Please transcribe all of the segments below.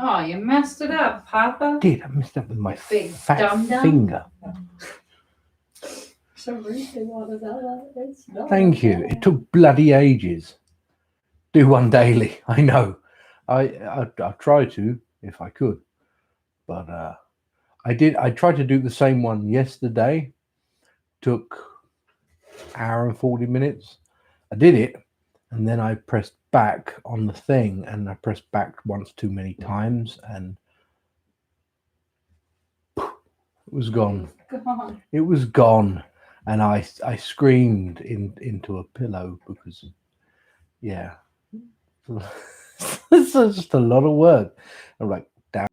Oh, you messed it up, Papa. Did I messed up with my Big fat dum-dum. finger? Thank you. It took bloody ages. Do one daily. I know. I try to if I could, but I did. I tried to do the same one yesterday. Took hour and 40 minutes. I did it, and then I pressed back on the thing, and I pressed back once too many times, and it was gone. Gone. It was gone, and I screamed into a pillow because yeah, it's just a lot of work. I'm like, damn.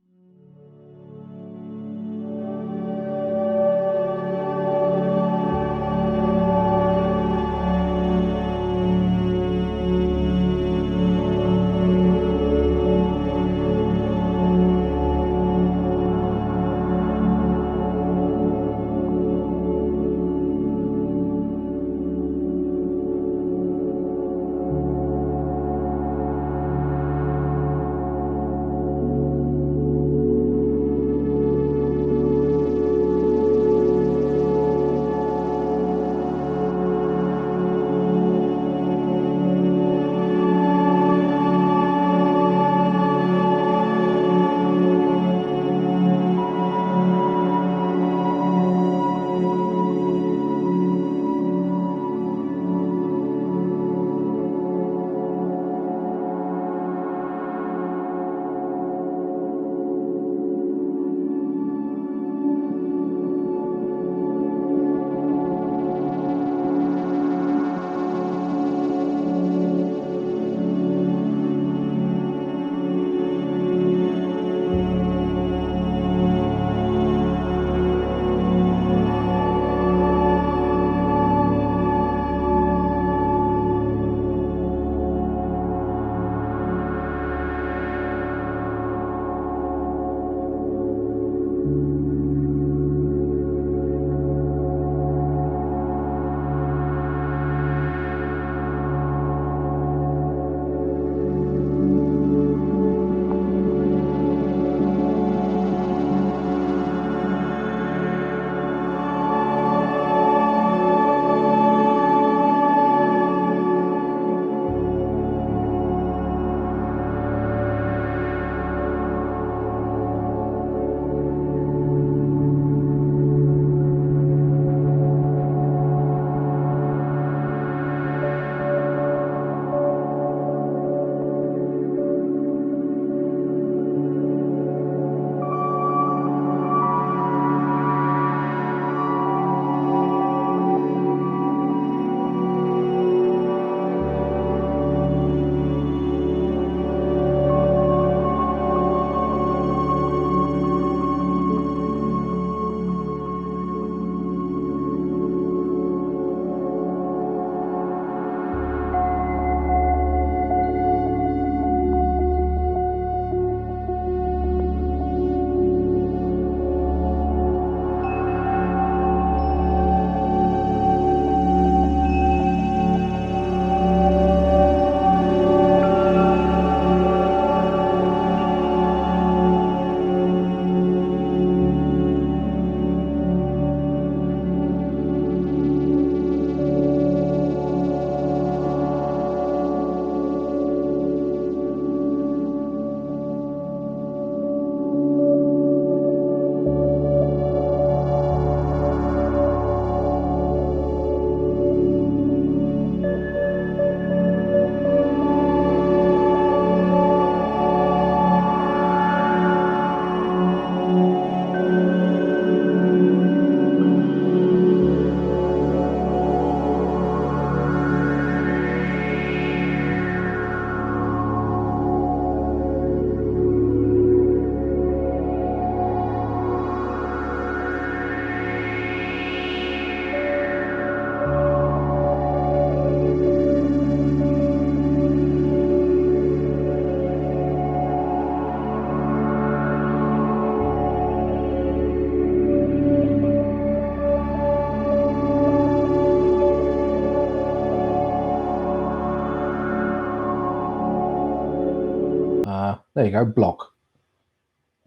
There you go, block.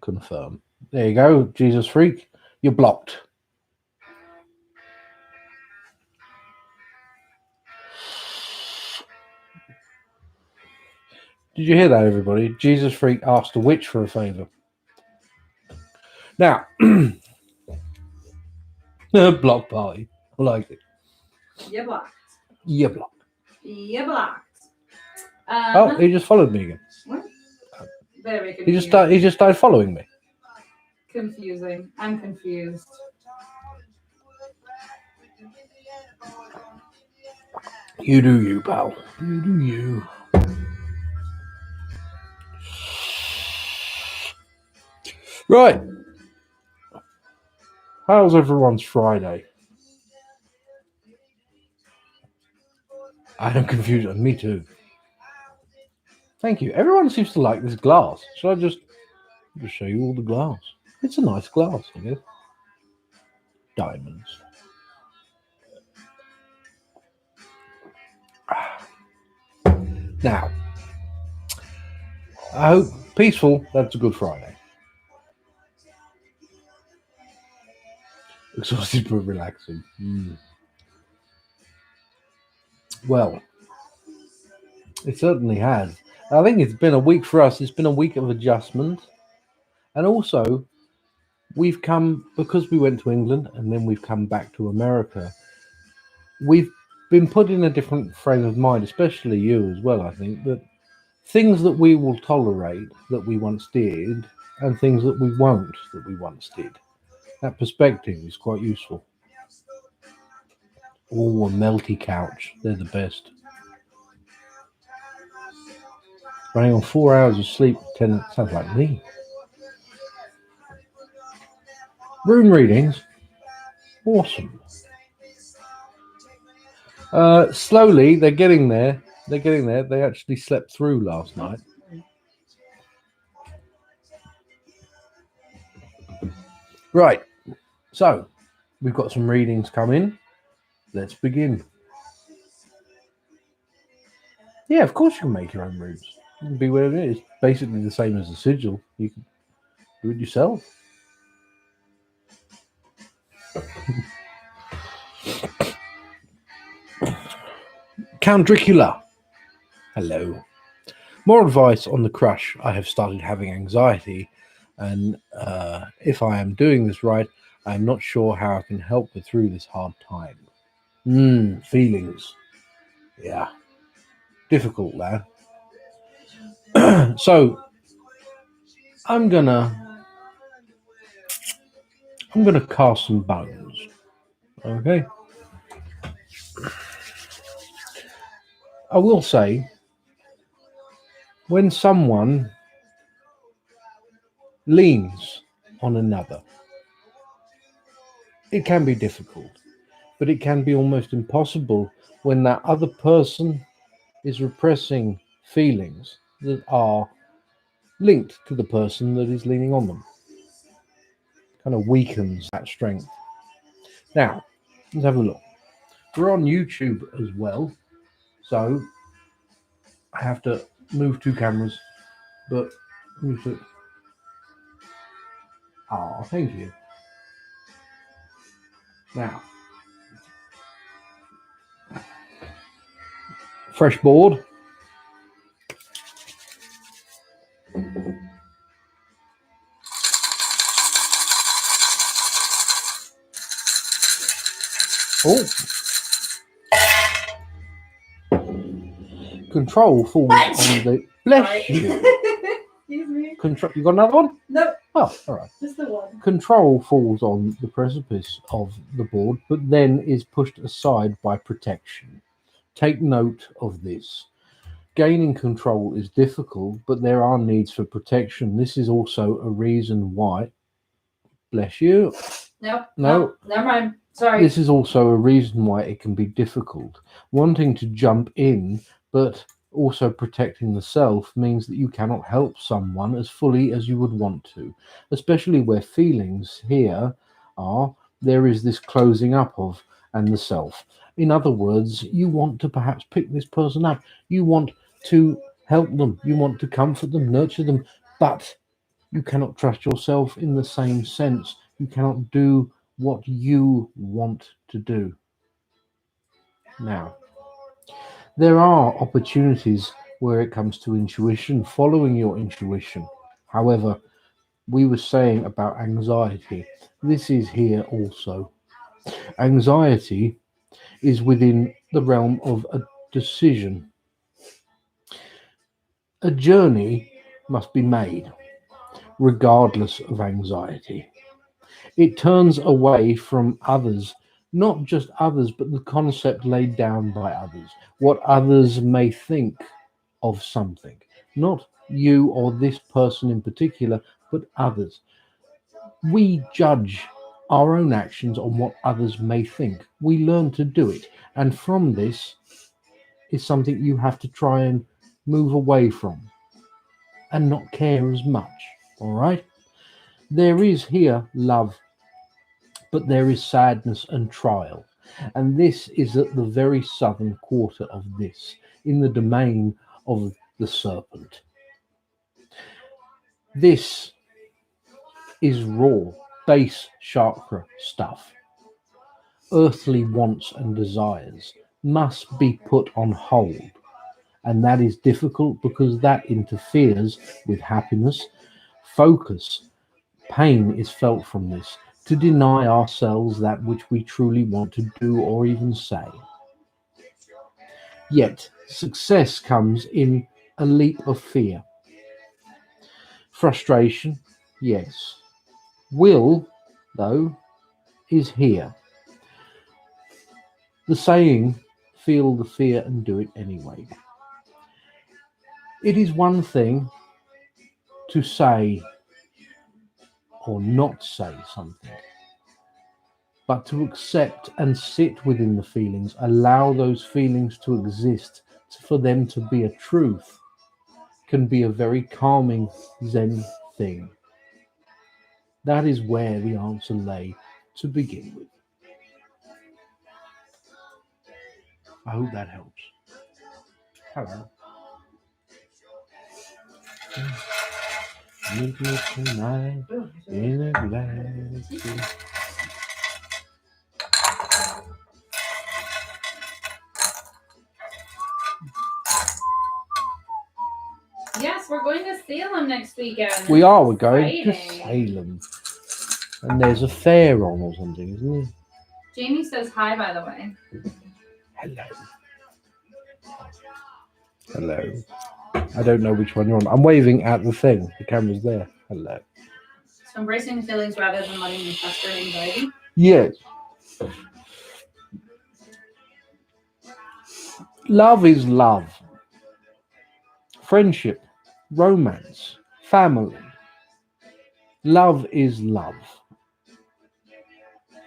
confirm. There you go, Jesus Freak. You're blocked. Did you hear that, everybody? Jesus Freak asked a witch for a favour. Now, block party. I like it. You're blocked. You're blocked. You're blocked. Oh, he just followed me again. What? Very He confusing. just started following me. Confusing. I'm confused. You do you, pal. You do you. Right. How's everyone's Friday? I'm confused. Me too. Thank you. Everyone seems to like this glass. Shall I just show you all the glass? It's a nice glass, I guess. Diamonds. Now, I hope peaceful. That's a good Friday. Exhausted but relaxing. Well, it certainly has. I think it's been a week for us. It's been a week of adjustment. And also, we've come, because we went to England and then we've come back to America, we've been put in a different frame of mind, especially you as well, I think, that things that we will tolerate that we once did and things that we won't that we once did. That perspective is quite useful. Oh, a melty couch. They're the best. Running on 4 hours of sleep, 10 sounds like me. Room readings. Awesome. Slowly, they're getting there. They're getting there. They actually slept through last night. Right. So, we've got some readings coming. Let's begin. Yeah, of course you can make your own rooms. It can be whatever it is. It's basically the same as a sigil. You can do it yourself. Count Dracula. Hello. More advice on the crush. I have started having anxiety, and if I am doing this right, I'm not sure how I can help her through this hard time. Feelings. Yeah. Difficult, lad. So, I'm gonna cast some bones. Okay. I will say, when someone leans on another, it can be difficult, but it can be almost impossible when that other person is repressing feelings that are linked to the person that is leaning on them. Kind of weakens that strength. Now, let's have a look. We're on YouTube as well, so I have to move two cameras, but thank you. Now, fresh board. Oh, control falls on the. Bless you. Excuse me. Control. You got another one? Nope. Oh, all right. Just the one. Control falls on the precipice of the board, but then is pushed aside by protection. Take note of this. Gaining control is difficult, but there are needs for protection. This is also a reason why. Bless you. Nope. No. Never mind. Sorry. This is also a reason why it can be difficult. Wanting to jump in, but also protecting the self means that you cannot help someone as fully as you would want to, especially where feelings here are, there is this closing up of and the self. In other words, you want to perhaps pick this person up. You want to help them. You want to comfort them, nurture them, but You cannot trust yourself in the same sense. You cannot do what you want to do. Now, there are opportunities where it comes to intuition, following your intuition. However, we were saying about anxiety. This is here also. Anxiety is within the realm of a decision. A journey must be made, regardless of anxiety. It turns away from others, not just others, but the concept laid down by others, what others may think of something. Not you or this person in particular, but others. We judge our own actions on what others may think. We learn to do it. And from this is something you have to try and move away from and not care as much. All right? There is here love, but there is sadness and trial. And this is at the very southern quarter of this, in the domain of the serpent. This is raw, base chakra stuff. Earthly wants and desires must be put on hold. And that is difficult because that interferes with happiness, focus. Pain is felt from this, to deny ourselves that which we truly want to do or even say. Yet, success comes in a leap of fear. Frustration, yes. Will, though, is here. The saying, feel the fear and do it anyway. It is one thing to say or not say something, but to accept and sit within the feelings, allow those feelings to exist, for them to be a truth, can be a very calming Zen thing. That is where the answer lay to begin with. I hope that helps. Hello. Meet me tonight in a glass. Yes, we're going to Salem next weekend. We are. We're going to Exciting. Salem. And there's a fair on or something, isn't there? Jamie says hi, by the way. Hello. Hello. I don't know which one you're on. I'm waving at the thing. The camera's there. Hello. So embracing the feelings rather than letting them fester in anxiety. Yes. Love is love. Friendship, romance, family. Love is love.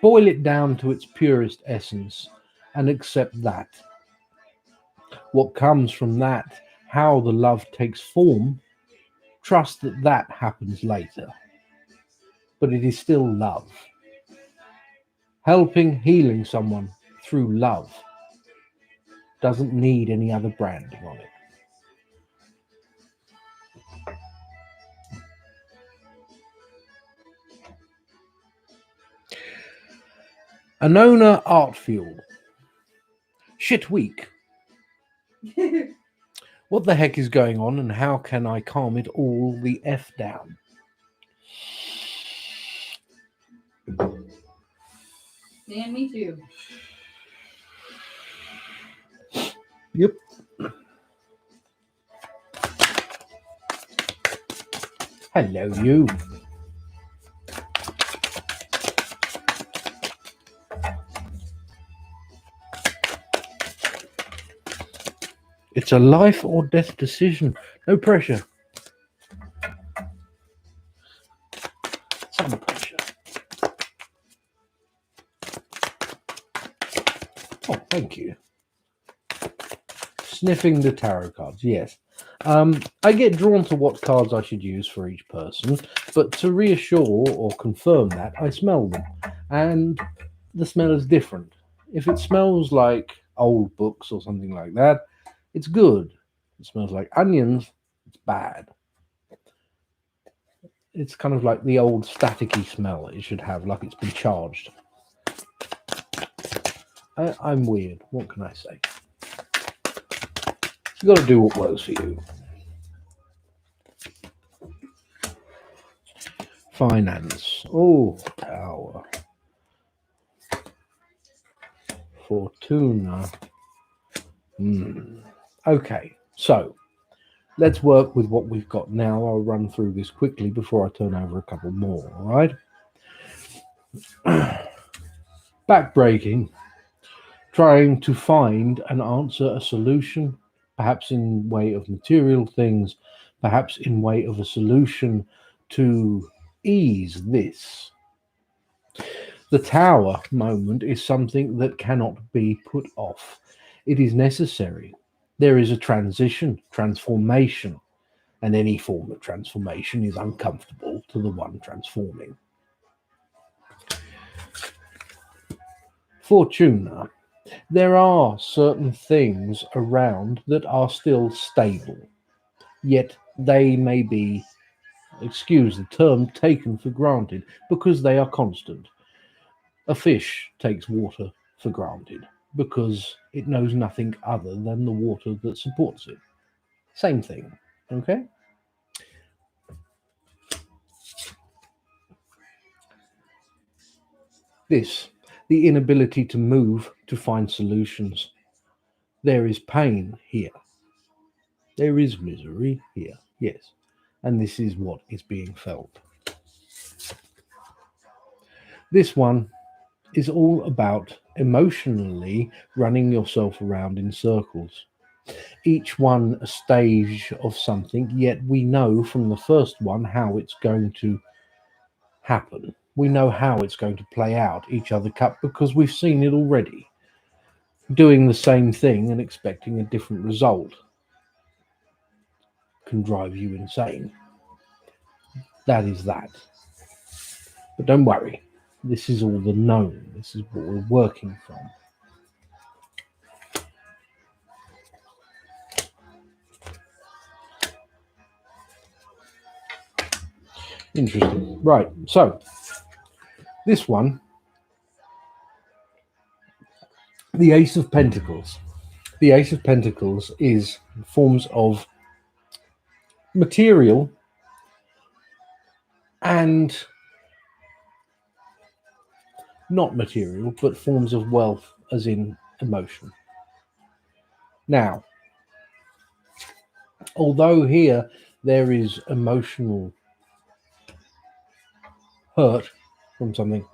Boil it down to its purest essence and accept that. What comes from that, how the love takes form, trust that that happens later. But it is still love. Helping, healing someone through love doesn't need any other branding on it. Anona Art Fuel. Shit week. What the heck is going on and how can I calm it all the F down? Man, me too. Yep. Hello, you. It's a life or death decision. No pressure. Some pressure. Oh, thank you. Sniffing the tarot cards, yes. I get drawn to what cards I should use for each person, but to reassure or confirm that, I smell them. And the smell is different. If it smells like old books or something like that, it's good. It smells like onions, it's bad. It's kind of like the old staticky smell it should have, like it's been charged. I'm weird. What can I say? You got to do what works for you. Finance. Oh, Tower. Fortuna. Okay, so let's work with what we've got now. I'll run through this quickly before I turn over a couple more, all right? Backbreaking. Trying to find and answer a solution, perhaps in way of material things, perhaps in way of a solution to ease this. The Tower moment is something that cannot be put off. It is necessary. There is a transition, transformation, and any form of transformation is uncomfortable to the one transforming. Fortuna. There are certain things around that are still stable, yet they may be, excuse the term, taken for granted because they are constant. A fish takes water for granted because it knows nothing other than the water that supports it. Same thing, okay? This, the inability to move, to find solutions. There is pain here. There is misery here, yes. And this is what is being felt. This one is all about emotionally running yourself around in circles. Each one a stage of something, yet we know from the first one how it's going to happen. We know how it's going to play out each other cup because we've seen it already. Doing the same thing and expecting a different result can drive you insane. That is that. But don't worry, this is all the known. This is what we're working from. Interesting. Right, so this one, the Ace of Pentacles. The Ace of Pentacles is forms of material and not material, but forms of wealth, as in emotion. Now, although here there is emotional hurt from something,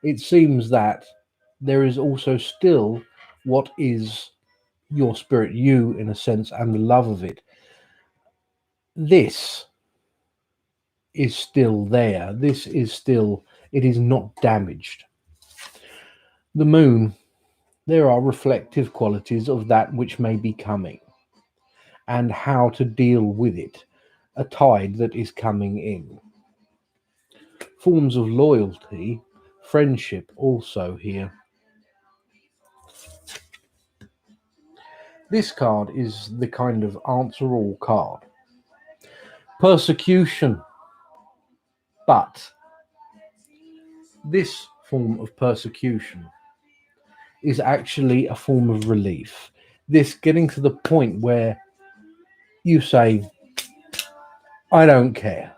it seems that there is also still what is your spirit, you in a sense, and the love of it. This is still there. This is still, it is not damaged. The moon, there are reflective qualities of that which may be coming and how to deal with it, a tide that is coming in. Forms of loyalty, friendship also here. This card is the kind of answer all card. Persecution. But this form of persecution is actually a form of relief. This getting to the point where you say, I don't care.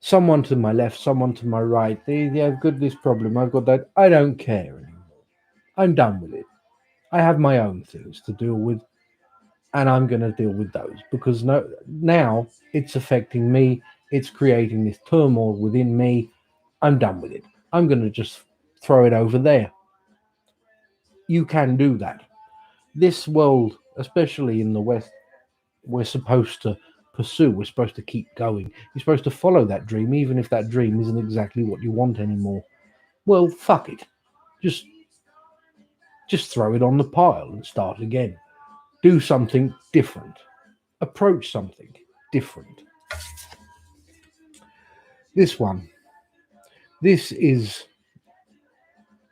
Someone to my left, someone to my right, they've got this problem, I've got that. I don't care anymore. I'm done with it. I have my own things to deal with, and I'm going to deal with those because now it's affecting me. It's creating this turmoil within me. I'm done with it. I'm going to just throw it over there. You can do that. This world, especially in the West, we're supposed to pursue. We're supposed to keep going. You're supposed to follow that dream, even if that dream isn't exactly what you want anymore. Well, fuck it. Just throw it on the pile and start again. Do something different. Approach something different. This one. This is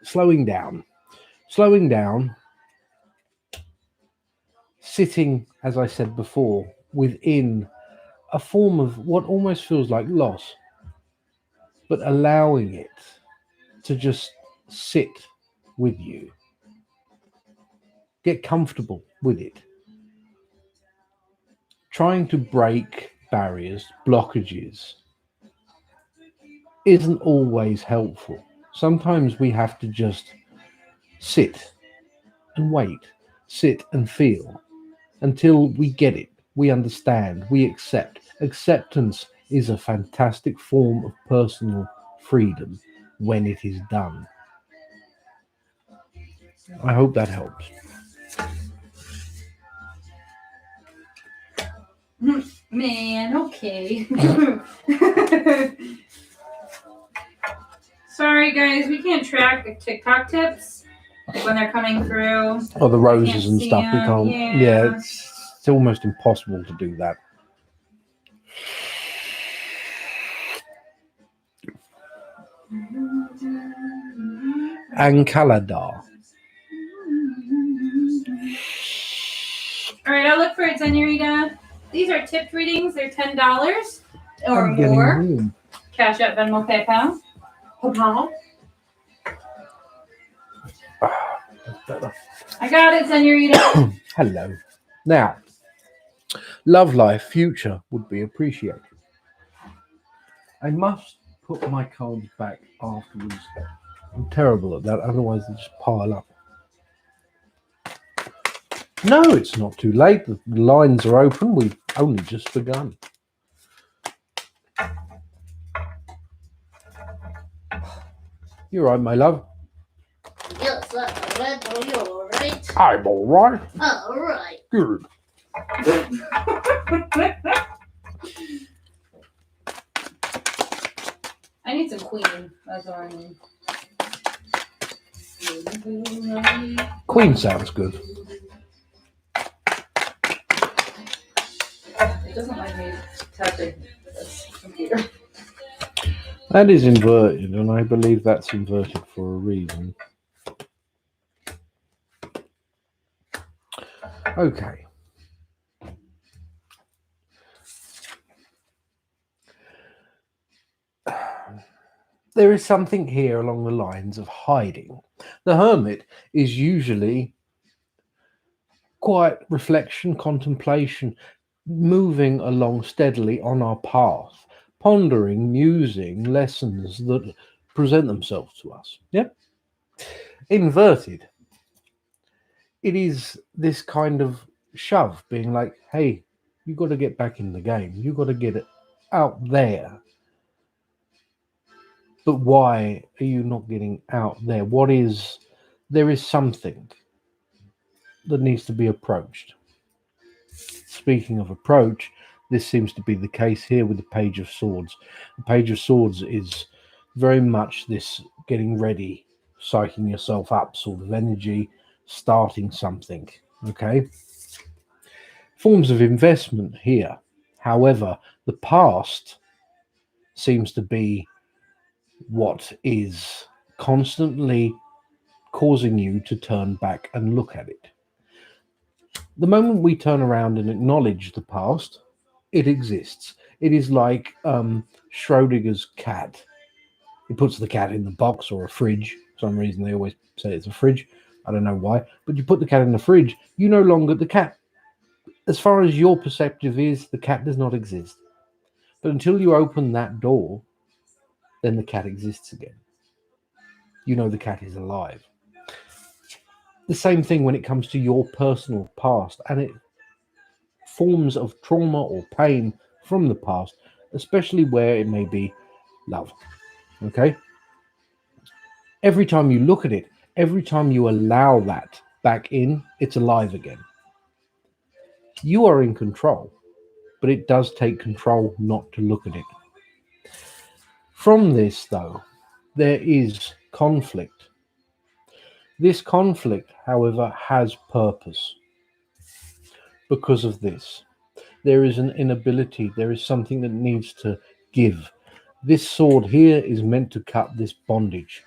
slowing down. Slowing down, sitting, as I said before, within a form of what almost feels like loss, but allowing it to just sit with you. Get comfortable with it. Trying to break barriers, blockages, isn't always helpful. Sometimes we have to just sit and wait, sit and feel until we get it, we understand, we accept. Acceptance is a fantastic form of personal freedom when it is done. I hope that helps. Man, okay. Sorry, guys, we can't track the TikTok tips like when they're coming through. Or the I roses can't and see stuff, we 'em, can't. yeah. It's almost impossible to do that. Ankaladar. All right, I'll look for it, Senorita. These are tipped readings. They're $10 or I'm getting more. warm. Cash App, Venmo, PayPal. PayPal. That's better. I got it, Senorita. Hello. Now, love life future would be appreciated. I must put my cards back afterwards. I'm terrible at that, otherwise they just pile up. No, it's not too late. The lines are open. We've only just begun. You're right, my love. Yes, I'm right. Are you alright? I'm all right. Alright. Good. I need some Queen. That's what I need. Queen sounds good. It doesn't like me tapping this computer. That is inverted, and I believe that's inverted for a reason. Okay. There is something here along the lines of hiding. The hermit is usually quiet reflection, contemplation, moving along steadily on our path, pondering, musing lessons that present themselves to us. Yeah? Inverted. It is this kind of shove, being like, hey, you got to get back in the game. You got to get it out there. But why are you not getting out there? There is something that needs to be approached. Speaking of approach, this seems to be the case here with the Page of Swords. The Page of Swords is very much this getting ready, psyching yourself up sort of energy, starting something. Okay? Forms of investment here. However, the past seems to be what is constantly causing you to turn back and look at it. The moment we turn around and acknowledge the past, it exists. It is like Schrodinger's cat. He puts the cat in the box or a fridge. For some reason, they always say it's a fridge. I don't know why. But you put the cat in the fridge, you no longer, the cat, as far as your perspective is, the cat does not exist. But until you open that door, then the cat exists again. You know the cat is alive. The same thing when it comes to your personal past and it forms of trauma or pain from the past, especially where it may be love. Okay? Every time you look at it, every time you allow that back in, it's alive again. You are in control, but it does take control not to look at it. From this, though, there is conflict. This conflict, however, has purpose. Because of this, there is an inability, there is something that needs to give. This sword here is meant to cut this bondage.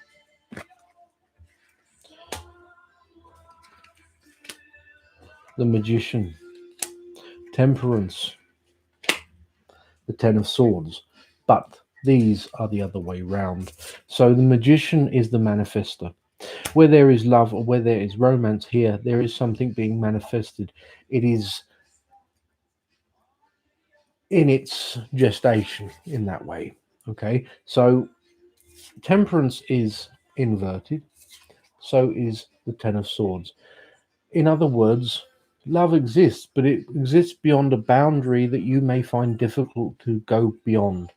The Magician, Temperance, the Ten of Swords, but these are the other way round. So the Magician is the manifester. Where there is love or where there is romance here, there is something being manifested. It is in its gestation in that way. Okay, so Temperance is inverted, so is the Ten of Swords. In other words, love exists, but it exists beyond a boundary that you may find difficult to go beyond.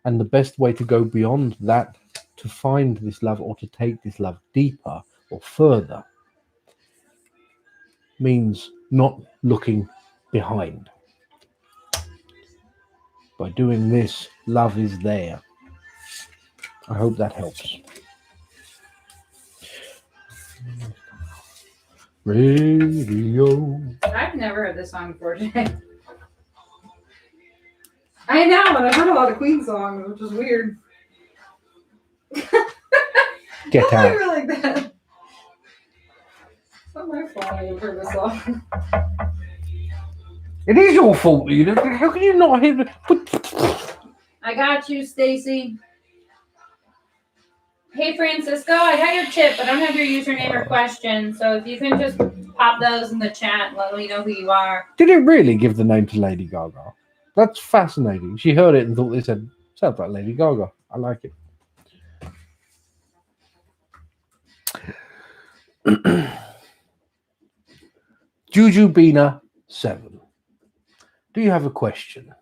And the best way to go beyond that, to find this love or to take this love deeper or further, means not looking behind. By doing this, love is there. I hope that helps. Radio. I've never heard this song before today. I know, and I've heard a lot of Queen songs, which is weird. Get Why out. are you like that? It's not my fault I've heard this song. It is your fault. How can you not hear the... I got you, Stacy. Hey, Francisco, I got your tip, but I don't have your username or question. So if you can just pop those in the chat and let me know who you are. Did it really give the name to Lady Gaga? That's fascinating. She heard it and thought they said, sounds like Lady Gaga. I like it. Jujubina 7. Do you have a question?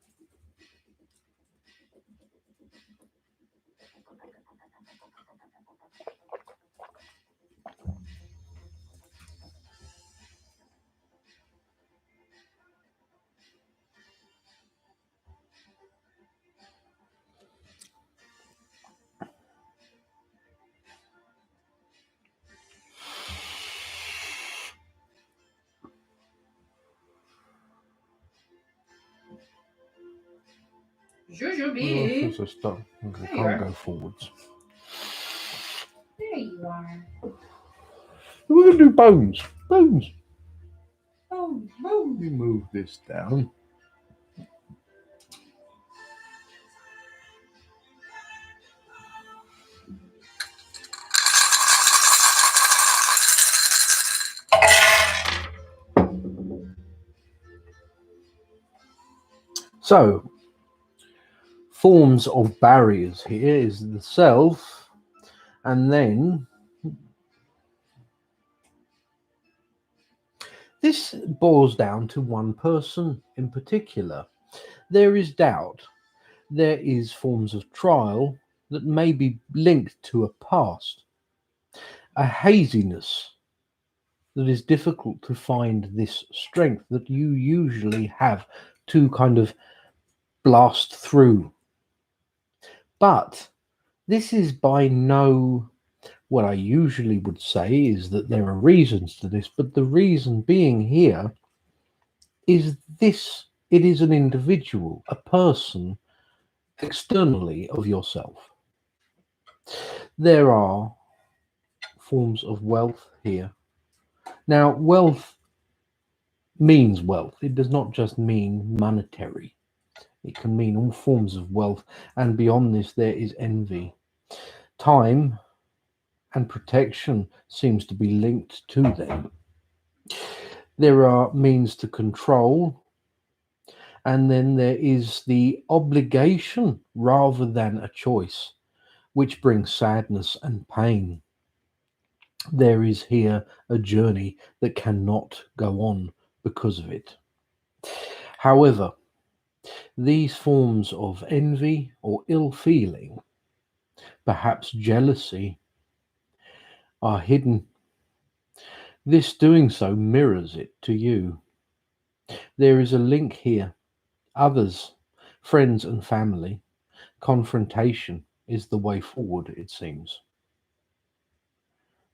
Jujubee. Oh, stop. I There you can't are. go forwards. There you are. We're going to do bones. Bones. Boom, boom. Let me move this down. So, forms of barriers here is the self, and then this boils down to one person in particular. There is doubt. There is forms of trial that may be linked to a past, a haziness that is difficult to find this strength that you usually have to kind of blast through. But this is by no, what I usually would say is that there are reasons to this, but the reason being here is this: it is an individual, a person externally of yourself. There are forms of wealth here. Now, wealth means wealth. It does not just mean monetary. It can mean all forms of wealth. And beyond this, there is envy. Time and protection seems to be linked to them. There are means to control. And then there is the obligation rather than a choice, which brings sadness and pain. There is here a journey that cannot go on because of it. However, these forms of envy or ill feeling, perhaps jealousy, are hidden. This doing so mirrors it to you. There is a link here. Others, friends and family, confrontation is the way forward, it seems.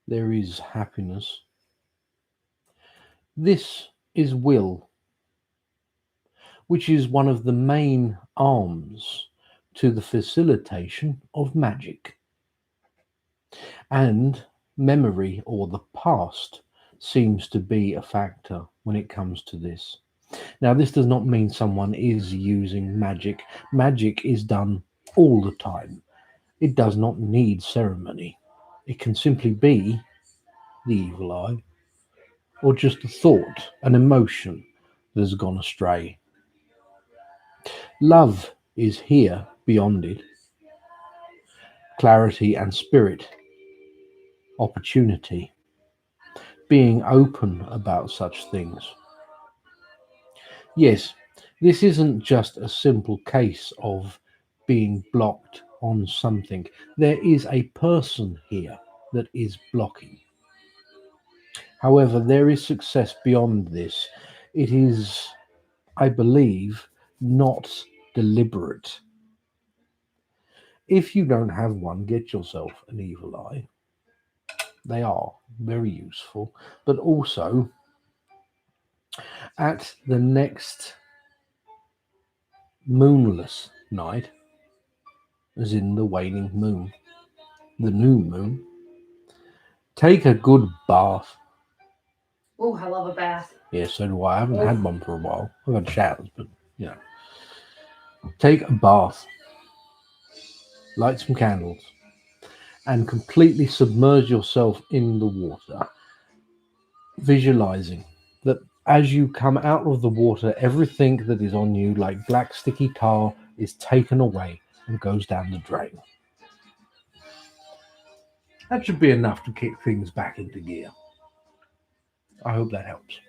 There is happiness. This is will, which is one of the main arms to the facilitation of magic. And memory or the past seems to be a factor when it comes to this. Now, this does not mean someone is using magic. Magic is done all the time. It does not need ceremony. It can simply be the evil eye, or just a thought, an emotion that has gone astray. Love is here beyond it. Clarity and spirit, opportunity, being open about such things. Yes, this isn't just a simple case of being blocked on something. There is a person here that is blocking. However, there is success beyond this. It is, I believe, not deliberate. If you don't have one, get yourself an evil eye. They are very useful, but also at the next moonless night, as in the waning moon, the new moon, take a good bath. Oh, I love a bath. Yeah, so do I. I haven't had one for a while. I've had showers, but take a bath, light some candles, and completely submerge yourself in the water, visualizing that as you come out of the water, everything that is on you, like black sticky tar, is taken away and goes down the drain. That should be enough to kick things back into gear. I hope that helps.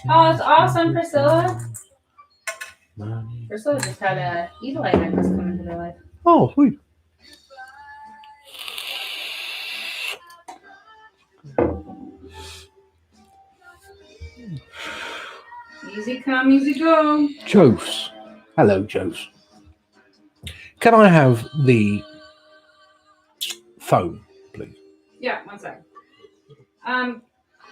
Oh, it's awesome, Priscilla. Priscilla just had a evil eye necklace come into their life. Oh, sweet. Easy come, easy go. Jose. Hello, Jose. Can I have the phone, please? Yeah, one second.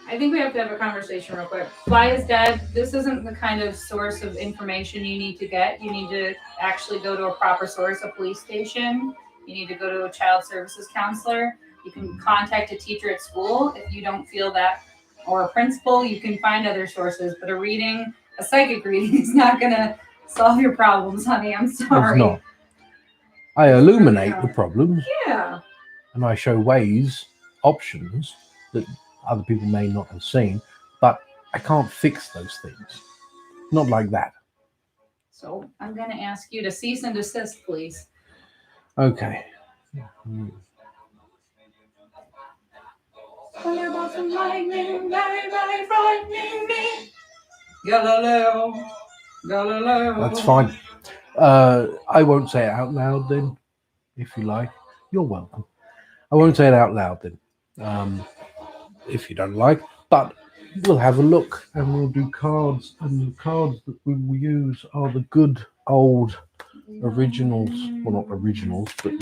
I think we have to have a conversation real quick. Fly is dead. This isn't the kind of source of information you need to get. You need to actually go to a proper source, a police station. You need to go to a child services counselor. You can contact a teacher at school if you don't feel that, or a principal. You can find other sources, but a psychic reading is not going to solve your problems, honey. I'm sorry. It's not. I illuminate the problems. Yeah. And I show ways, options that other people may not have seen, but I can't fix those things. Not like that. So I'm going to ask you to cease and desist, please. Okay. Thunderbolts and lightning, very, very frightening me. Galileo. That's fine. I won't say it out loud then, if you like. You're welcome. I won't say it out loud then, if you don't like. But we'll have a look and we'll do cards. And the cards that we will use are the good old originals. Well, not originals, but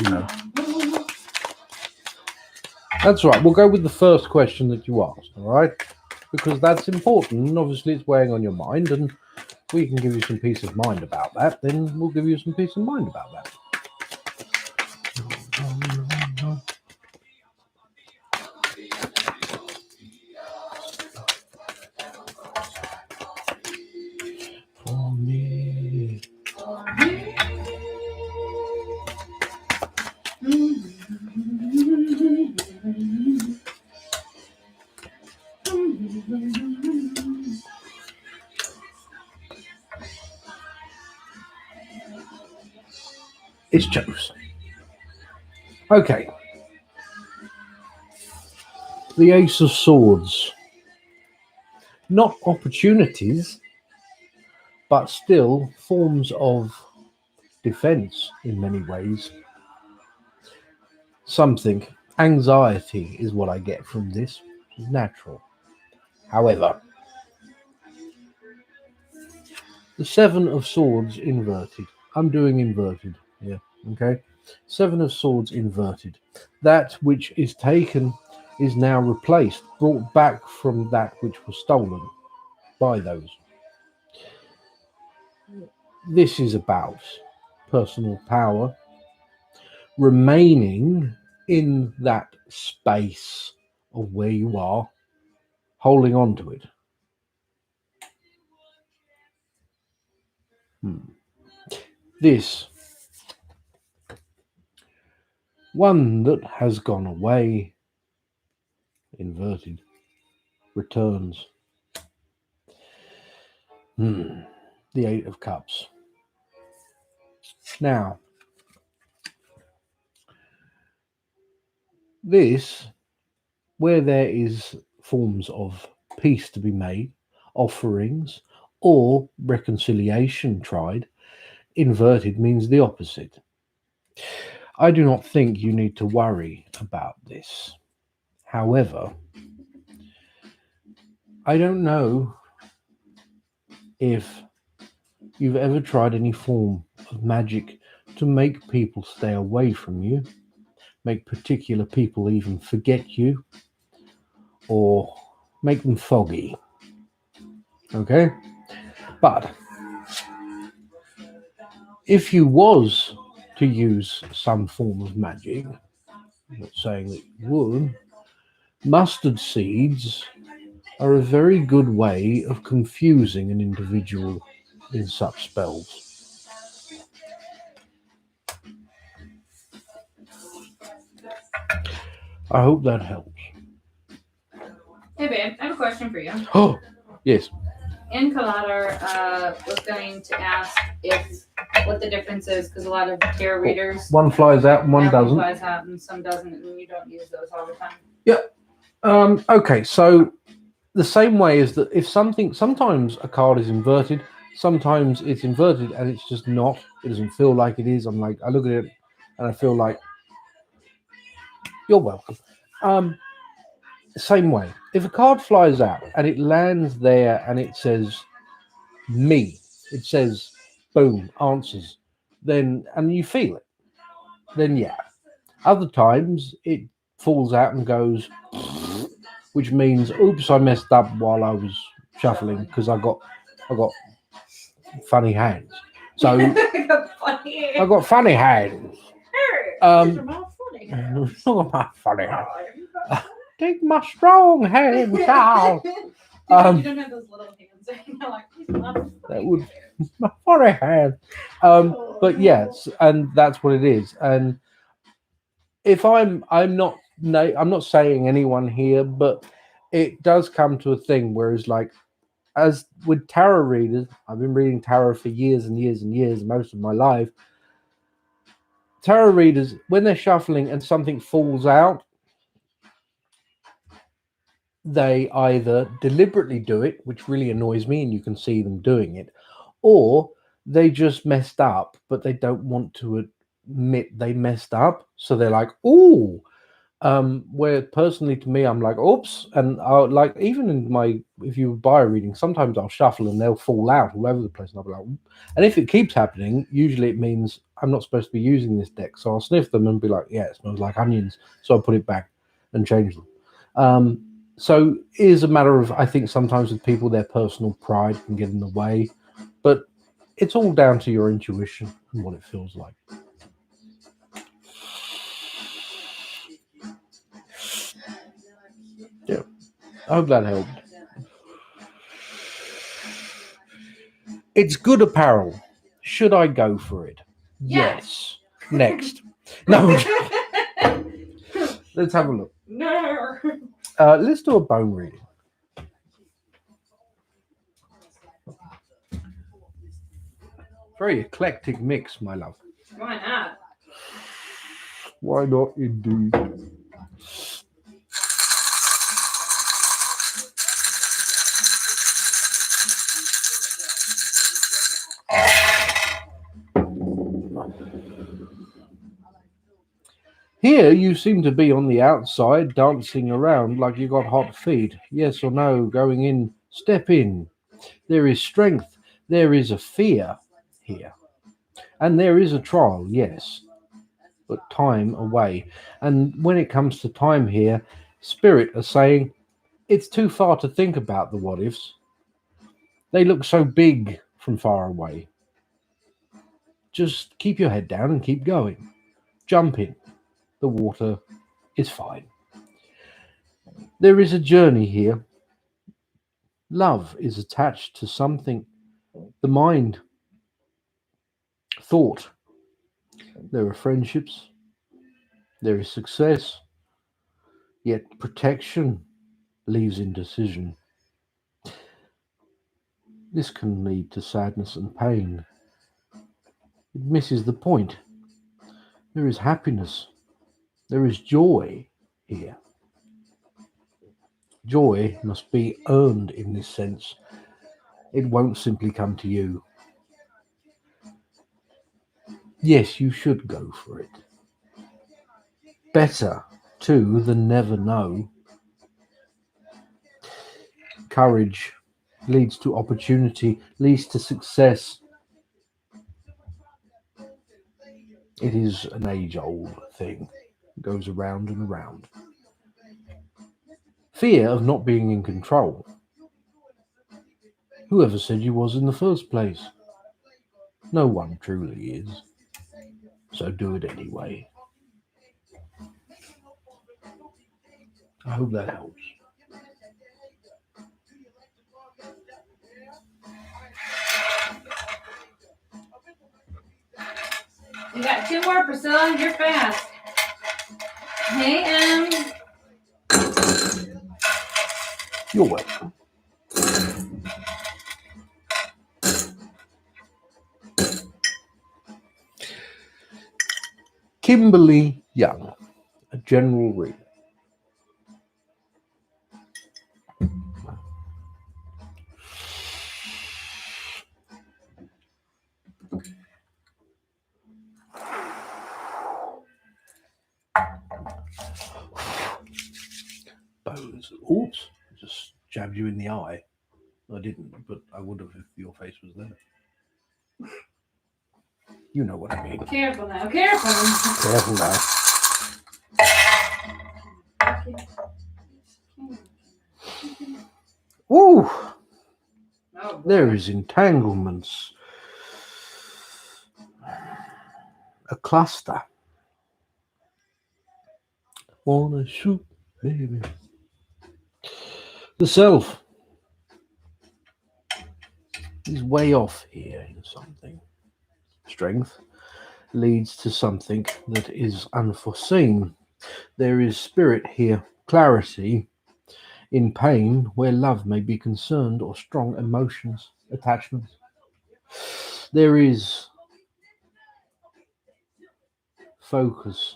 That's right. We'll go with the first question that you asked, all right? Because that's important. And obviously, it's weighing on your mind. And we can give you some peace of mind about that. Then we'll give you some peace of mind about that. For me. It's Jose. Okay. The Ace of Swords. Not opportunities, but still forms of defense in many ways. Something. Anxiety is what I get from this. It's natural. However, the Seven of Swords inverted. I'm doing inverted here, okay? Seven of Swords inverted. That which is taken is now replaced, brought back from that which was stolen by those. This is about personal power remaining in that space of where you are, holding on to it. This one that has gone away, inverted, returns. The Eight of Cups. Now, this, where there is forms of peace to be made, offerings, or reconciliation tried, inverted means the opposite. I do not think you need to worry about this. However, I don't know if you've ever tried any form of magic to make people stay away from you, make particular people even forget you, or make them foggy. Okay? But if you was to use some form of magic, I'm not saying that you would, mustard seeds are a very good way of confusing an individual in such spells. I hope that helps. Hey babe, I have a question for you. Oh, yes. In Collider was going to ask what the difference is, because a lot of tarot readers, One flies out and one that doesn't. flies out and some doesn't, and you don't use those all the time. Okay, so the same way is that if sometimes a card is inverted, sometimes it's inverted and it's just not. It doesn't feel like it is. I look at it and I feel like, you're welcome. Same way. If a card flies out and it lands there and it says me, it says boom, answers, then, and you feel it, then yeah. Other times it falls out and goes, which means, oops, I messed up while I was shuffling because I got funny hands. So I got funny hands. Funny hands. Take my strong hands out. You don't have those little hands. That would my funny hand. But yes, and that's what it is. And if I'm not saying anyone here, but it does come to a thing where it's like, as with tarot readers, I've been reading tarot for years and years and years, most of my life. Tarot readers, when they're shuffling and something falls out, they either deliberately do it, which really annoys me, and you can see them doing it, or they just messed up, but they don't want to admit they messed up. So they're like, "Ooh," where personally to me, I'm like, "Oops," and I'll, like, even in if you buy a reading, sometimes I'll shuffle and they'll fall out all over the place, and I'll be like, and if it keeps happening, usually it means I'm not supposed to be using this deck. So I'll sniff them and be like, "Yeah, it smells like onions," so I'll put it back and change them. So it is a matter of, I think sometimes with people, their personal pride can get in the way, but it's all down to your intuition and what it feels like. Yeah, I hope that helped. It's good apparel. Should I go for it? Yes. Next. No. Let's have a look. No. Let's do a bone reading. Very eclectic mix, my love. Why not? Why not, indeed? Here you seem to be on the outside, dancing around like you got hot feet. Yes or no, going in, step in. There is strength. There is a fear here. And there is a trial, yes. But time away. And when it comes to time here, Spirit are saying, it's too far to think about the what ifs. They look so big from far away. Just keep your head down and keep going. Jump in. The water is fine. There is a journey here. Love is attached to something. The mind, thought. There are friendships. There is success. Yet protection leaves indecision. This can lead to sadness and pain. It misses the point. There is happiness. There is joy here. Joy must be earned in this sense. It won't simply come to you. Yes, you should go for it. Better, too, than never know. Courage leads to opportunity, leads to success. It is an age-old thing. It goes around and around. Fear of not being in control. Whoever said you was in the first place? No one truly is. So do it anyway. I hope that helps. You got 2 more, Priscilla. You're fast. Hey, You're welcome. Kimberly Young, a general reader. Bones. Oops, just jabbed you in the eye. I didn't, but I would have if your face was there. You know what I mean. Careful now. Careful. Careful now. Ooh, Oh, there is entanglements. A cluster. Wanna shoot, baby. The self is way off here in something. Strength leads to something that is unforeseen. There is spirit here, clarity in pain where love may be concerned or strong emotions, attachments. There is focus,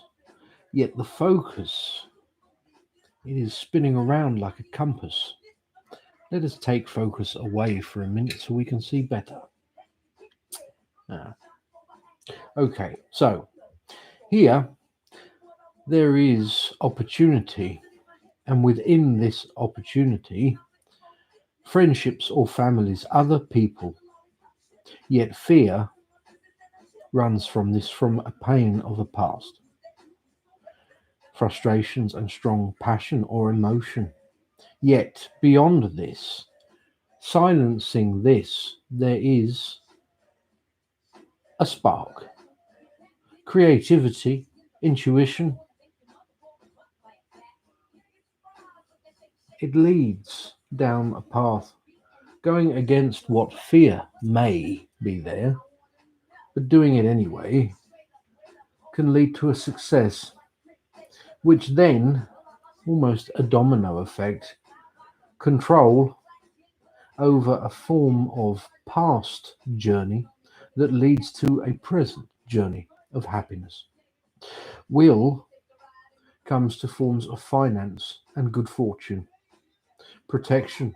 yet the focus, it is spinning around like a compass. Let us take focus away for a minute so we can see better. Okay, so here there is opportunity, and within this opportunity, friendships or families, other people, yet fear runs from this, from a pain of the past, frustrations and strong passion or emotion. Yet beyond this, silencing this, there is a spark, creativity, intuition. It leads down a path going against what fear may be there, but doing it anyway can lead to a success, which then, almost a domino effect, control over a form of past journey that leads to a present journey of happiness. Will comes to forms of finance and good fortune, protection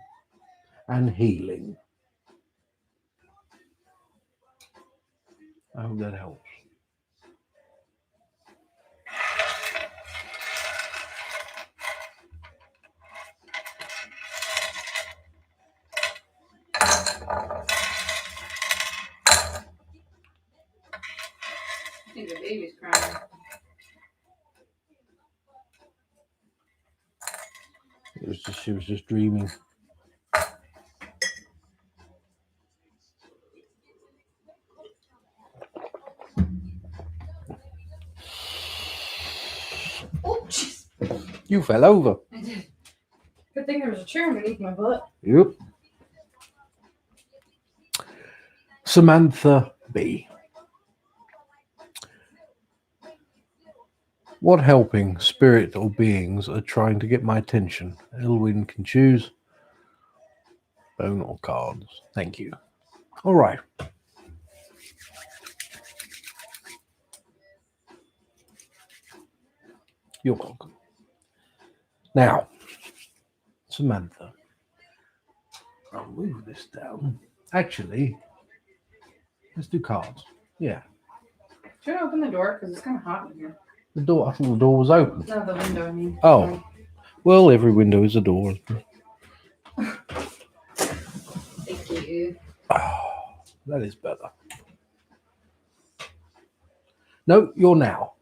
and healing. I hope that helps. I think the baby's crying. she was just dreaming. Oh, jeez. You fell over. I did. Good thing there was a chair underneath my butt. Yep. Samantha B. What helping spirit or beings are trying to get my attention? Elwynn can choose bone or cards. Thank you. All right. You're welcome. Now, Samantha, I'll move this down. Actually, let's do cards. Yeah. Should I open the door? Because it's kind of hot in here. The door, I thought the door was open. No, the window, I mean. Oh. Well, every window is a door. Thank you. Oh, that is better. No, you're now.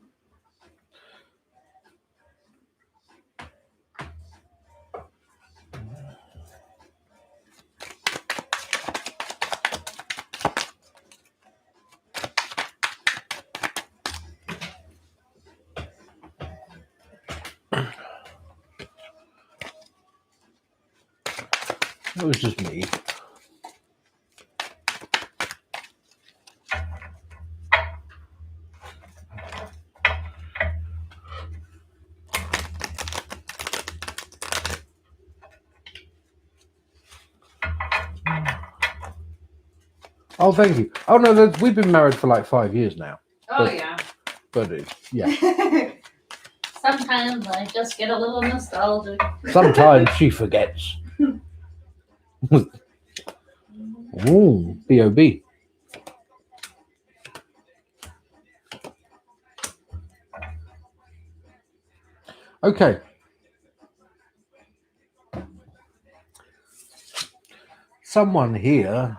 That was just me. Oh, thank you. Oh, no, we've been married for like 5 years now. Oh, But- yeah. But yeah, Sometimes I just get a little nostalgic. sometimes she forgets. Ooh, B.O.B. Okay. Someone here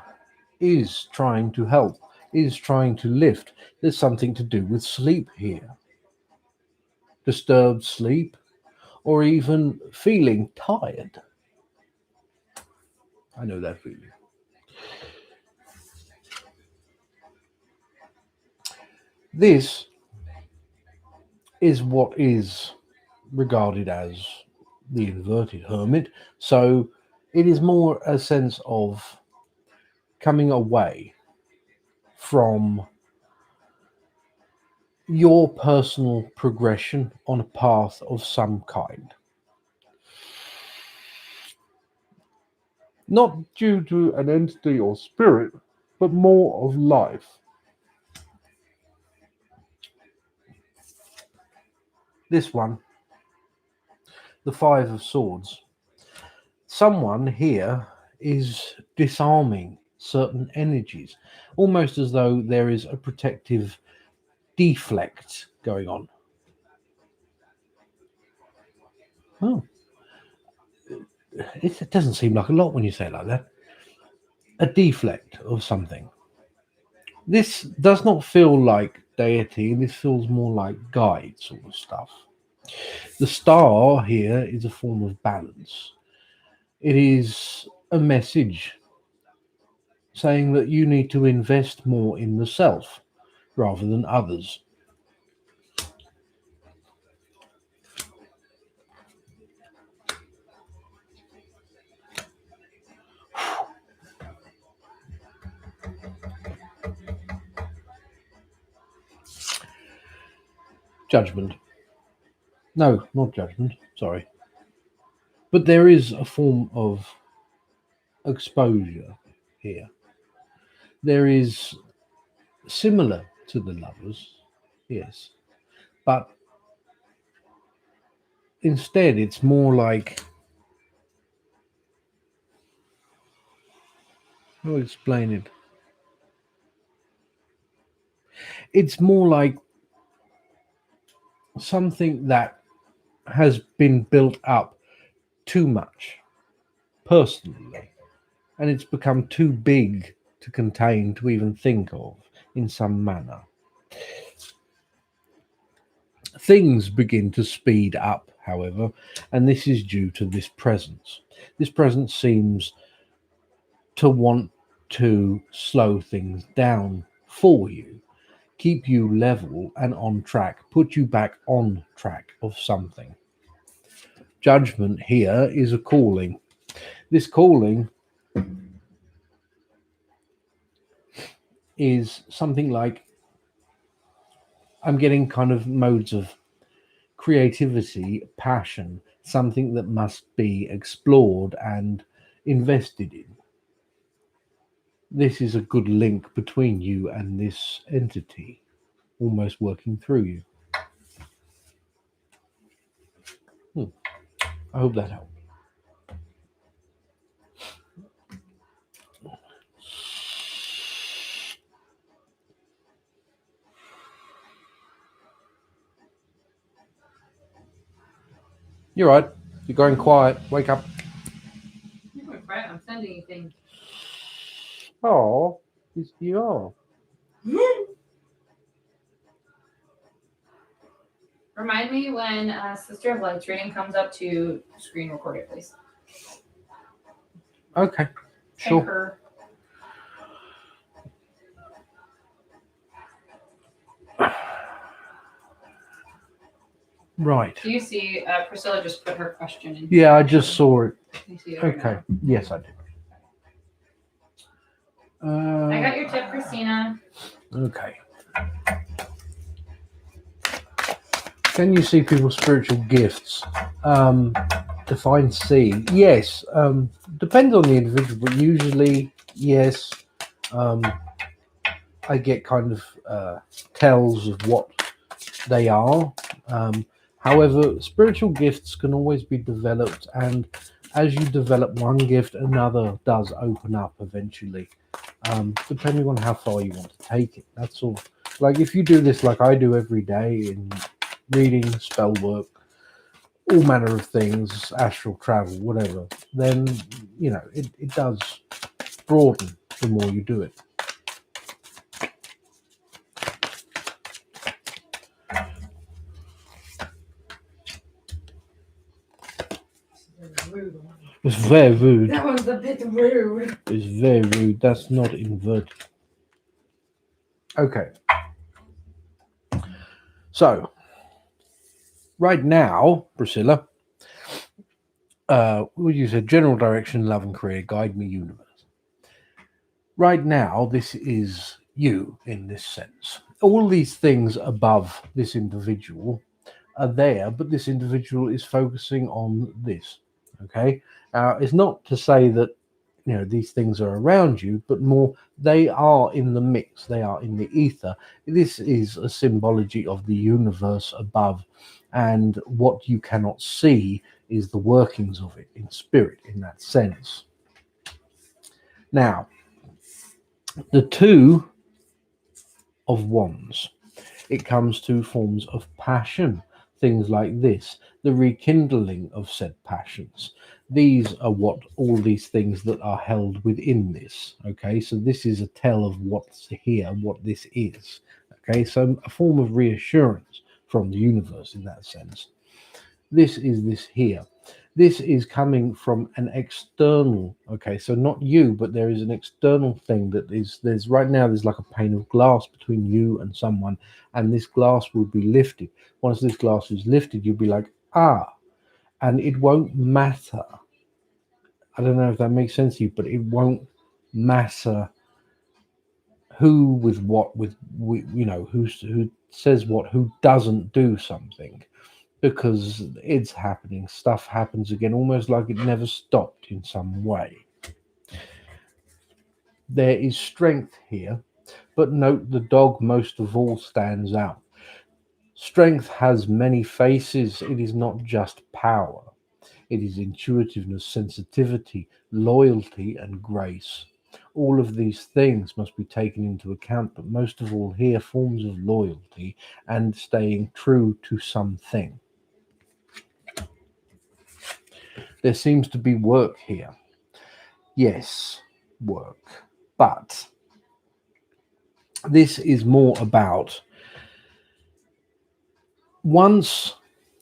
is trying to help, is trying to lift. There's something to do with sleep here. Disturbed sleep, or even feeling tired. I know that feeling. This is what is regarded as the inverted hermit. So it is more a sense of coming away from your personal progression on a path of some kind. Not due to an entity or spirit, but more of life. This one, the Five of Swords. Someone here is disarming certain energies, almost as though there is a protective deflect going on. Oh, it doesn't seem like a lot when you say it like that. A deflect of something. This does not feel like deity, this feels more like guide sort of stuff. The star here is a form of balance. It is a message saying that you need to invest more in the self rather than others. Judgment. No, not judgment. Sorry. But there is a form of exposure here. There is similar to the lovers, yes. But instead, it's more like, how do I explain it? It's more like something that has been built up too much personally, and it's become too big to contain, to even think of in some manner. Things begin to speed up, however, and this is due to this presence. This presence seems to want to slow things down for you, keep you level and on track, put you back on track of something. Judgment here is a calling. This calling is something like, I'm getting kind of modes of creativity, passion, something that must be explored and invested in. This is a good link between you and this entity, almost working through you. I hope that helped. You're right. You're going quiet. Wake up. You're going quiet. I'm sending you things. Oh, you are. Remind me when Sister of Light's reading comes up to screen record it, please. Okay. Thank Sure. her. Right. Do you see Priscilla just put her question in? Yeah, I just saw it. You see it right Okay. now? Yes, I did. I got your tip, Christina. Okay. Can you see people's spiritual gifts? Define see. Yes. Depends on the individual, but usually, yes. I get kind of tells of what they are. However, spiritual gifts can always be developed, and as you develop one gift, another does open up eventually, depending on how far you want to take it. That's all. Like if you do this like I do every day in reading, spell work, all manner of things, astral travel, whatever, then, you know, it does broaden the more you do it. Rude. It's very rude. That one's a bit rude. It's very rude. That's not inverted. Okay. So, right now, Priscilla, what you said, general direction, love and career, guide me, universe. Right now, this is you in this sense. All these things above this individual are there, but this individual is focusing on this. Okay. It's not to say that, you know, these things are around you, but more they are in the mix, they are in the ether. This is a symbology of the universe above, and what you cannot see is the workings of it in spirit, in that sense. Now, the Two of Wands, it comes to forms of passion, things like this, the rekindling of said passions. These are what all these things that are held within this. Okay, so this is a tell of what's here, what this is. Okay, so a form of reassurance from the universe in that sense. This is this here. This is coming from an external, okay, so not you, but there is an external thing that is, there's right now, there's like a pane of glass between you and someone, and this glass will be lifted. Once this glass is lifted, you'll be like, ah, and it won't matter. I don't know if that makes sense to you, but it won't matter who with what, with you know, who says what, who doesn't do something. Because it's happening, stuff happens again, almost like it never stopped in some way. There is strength here, but note the dog most of all stands out. Strength has many faces. It is not just power. It is intuitiveness, sensitivity, loyalty, and grace. All of these things must be taken into account, but most of all here, forms of loyalty and staying true to something. There seems to be work here. Yes, work. But this is more about once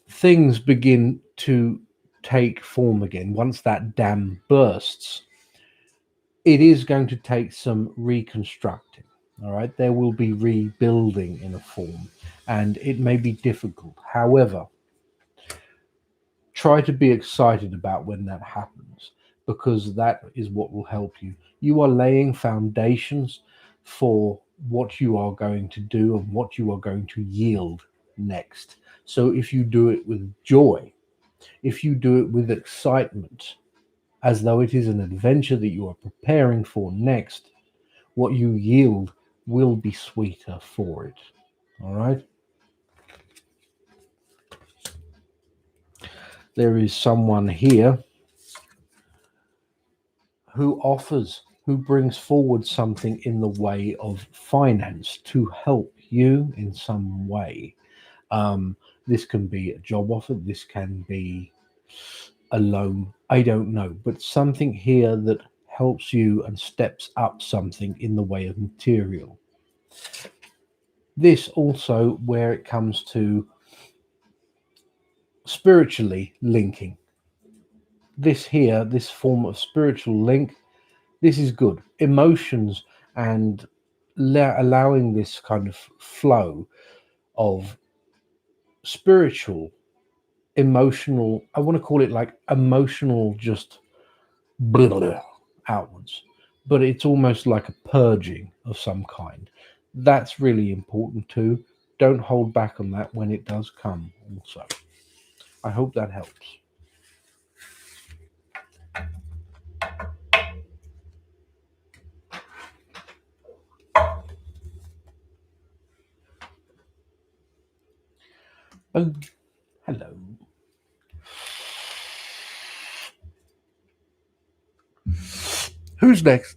things begin to take form again, once that dam bursts, it is going to take some reconstructing. All right, there will be rebuilding in a form, and it may be difficult. However, try to be excited about when that happens, because that is what will help you. You are laying foundations for what you are going to do and what you are going to yield next. So if you do it with joy, if you do it with excitement, as though it is an adventure that you are preparing for next, what you yield will be sweeter for it. All right? There is someone here who brings forward something in the way of finance to help you in some way. This can be a job offer, this can be a loan, I don't know, but something here that helps you and steps up something in the way of material. This also, where it comes to spiritually linking, this here, this form of spiritual link, this is good. Emotions and allowing this kind of flow of spiritual, emotional, I want to call it like emotional, just blah, blah, blah, outwards, but it's almost like a purging of some kind. That's really important too. Don't hold back on that when it does come also. I hope that helps. Oh, hello. Who's next?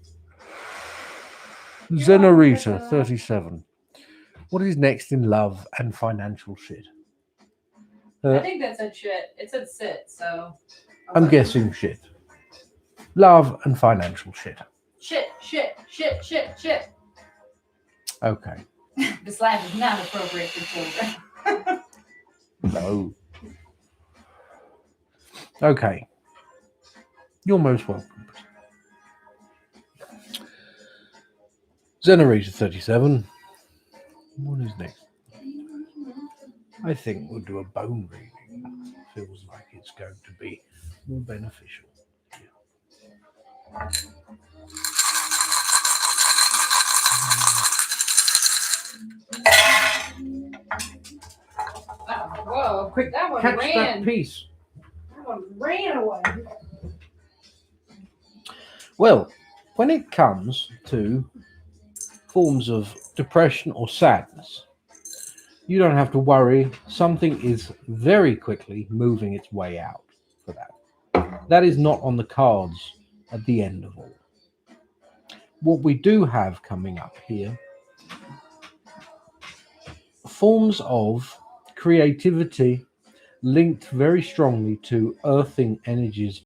Zenorita, 37. What is next in love and financial shit? I think that said shit. It said sit, so. I'm guessing shit. Love and financial shit. Shit, shit, shit, shit, shit. Okay. This life is not appropriate for children. No. Okay. You're most welcome. Zenorita 37. What is next? I think we'll do a bone reading. Feels like it's going to be more beneficial. Oh, whoa, quick! That one Catch ran. that piece. That one ran away. Well, when it comes to forms of depression or sadness, you don't have to worry. Something is very quickly moving its way out for that. That is not on the cards at the end of all. What we do have coming up here, forms of creativity linked very strongly to earthing energies